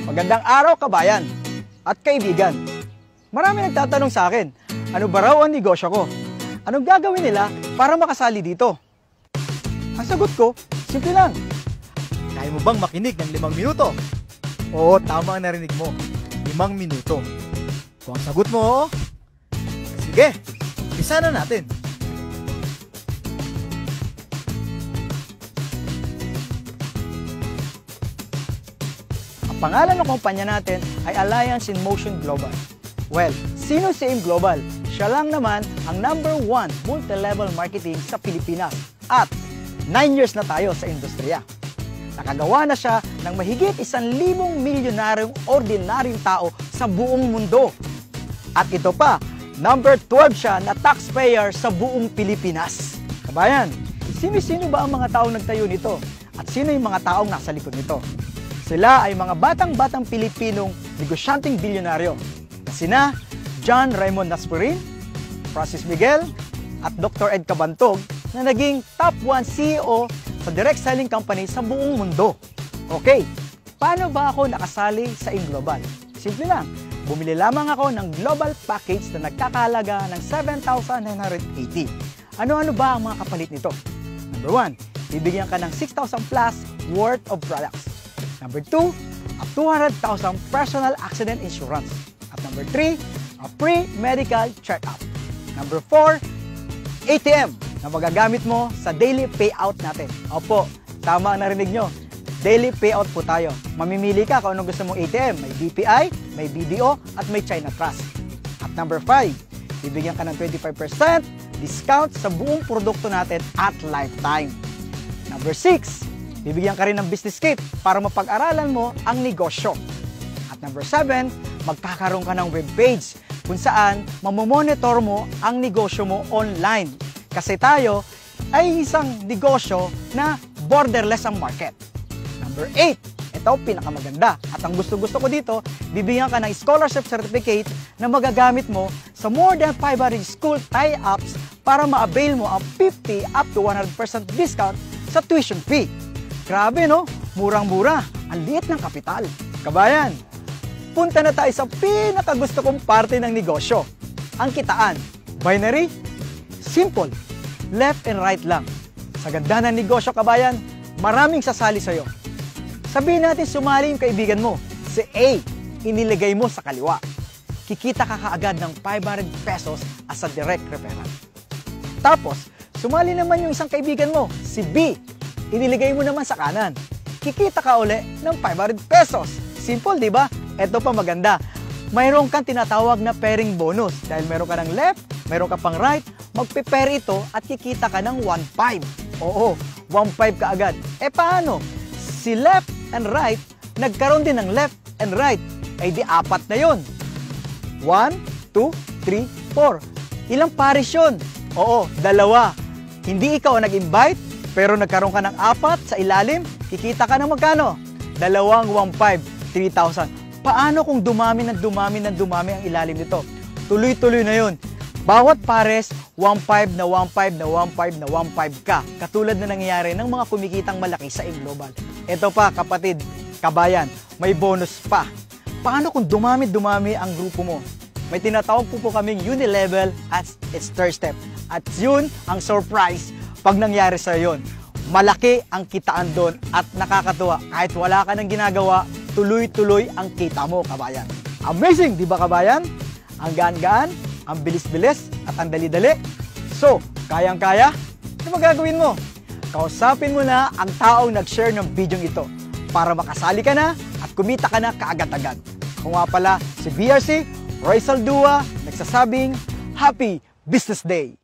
Magandang araw, kabayan at kaibigan. Marami nagtatanong sa akin, ano ba raw ang negosyo ko? Anong gagawin nila para makasali dito? Ang sagot ko, simple lang. Kaya mo bang makinig ng 5 minuto? Oo, tama ang narinig mo. 5 minuto. Kung ang sagot mo, sige, umpisa na natin. Ang pangalan ng kumpanya natin ay Alliance in Motion Global. Well, sino si AIM Global? Siya lang naman ang #1 multi-level marketing sa Pilipinas at 9 years na tayo sa industriya. Nakagawa na siya ng mahigit 1,000 milyonaryong ordinaryong tao sa buong mundo. At ito pa, #12 siya na taxpayer sa buong Pilipinas. Kabayan, sino ba ang mga taong nagtayo nito? At sino yung mga taong nasa likod nito? Sila ay mga batang-batang Pilipinong negosyanteng bilyonaryo na sina John Raymond Naspurin, Francis Miguel, at Dr. Ed Cabantog na naging top 1 CEO sa direct selling company sa buong mundo. Okay, paano ba ako nakasali sa AIM Global? Simple lang, bumili lamang ako ng global package na nagkakahalaga ng 7,980. Ano-ano ba ang mga kapalit nito? Number 1, bibigyan ka ng 6,000 plus worth of products. Number 2, a 200,000 personal accident insurance. At number 3, a free medical check-up. Number 4, ATM na magagamit mo sa daily payout natin. Opo, tama ang narinig nyo. Daily payout po tayo. Mamimili ka kung anong gusto mong ATM. May BPI, may BDO, at may China Trust. At number 5, bibigyan ka ng 25% discount sa buong produkto natin at lifetime. Number 6, bibigyan ka rin ng business kit para mapag-aralan mo ang negosyo. At number 7, magkakaroon ka ng webpage kung saan mamomonitor mo ang negosyo mo online. Kasi tayo ay isang negosyo na borderless ang market. Number 8, ito pinakamaganda. At ang gusto-gusto ko dito, bibigyan ka ng scholarship certificate na magagamit mo sa more than 500 school tie-ups para ma-avail mo ang 50 up to 100% discount sa tuition fee. Grabe no? Murang-mura. Ang liit ng kapital. Kabayan, punta na tayo sa pinakagusto kong parte ng negosyo. Ang kitaan. Binary? Simple. Left and right lang. Sa ganda ng negosyo, kabayan, maraming sasali sa'yo. Sabihin natin sumali yung kaibigan mo. Si A, iniligay mo sa kaliwa. Kikita ka kaagad ng 500 pesos as a direct referral. Tapos, sumali naman yung isang kaibigan mo, si B, iniligay mo naman sa kanan. Kikita ka uli ng 500 pesos. Simple, di ba? Ito pa maganda. Mayroon kang tinatawag na pairing bonus. Dahil meron ka ng left, meron ka pang right, magpe-pair ito at kikita ka ng 1.5. Oo, 1.5 ka agad. Paano? Si left and right, nagkaroon din ng left and right. Di 4 na yun. 1, 2, 3, 4. Ilang pares yun? Oo, 2. Hindi ikaw ang nag-invite, pero nagkaroon ka ng 4 sa ilalim, kikita ka ng magkano? 2 1.5, 3,000. Paano kung dumami ang ilalim nito? Tuloy-tuloy na yun. Bawat pares, 1.5 na 1.5 na 1.5 na 1.5 ka. Katulad na nangyayari ng mga kumikitang malaki sa AIM Global. Ito pa, kapatid, kabayan, may bonus pa. Paano kung dumami ang grupo mo? May tinatawag po kaming unilevel as its third step. At yun ang surprise. Pag nangyari sa yun, malaki ang kitaan doon at nakakatuwa. Kahit wala ka nang ginagawa, tuloy-tuloy ang kita mo, kabayan. Amazing, di ba, kabayan? Ang gaan-gaan, ang bilis-bilis, at ang dali-dali. So, kayang-kaya? Ano magagawin mo? Kausapin mo na ang taong nag-share ng video ito para makasali ka na at kumita ka na kaagad-agad. Kung nga pala si BRC, Roy Saldua, nagsasabing, Happy Business Day!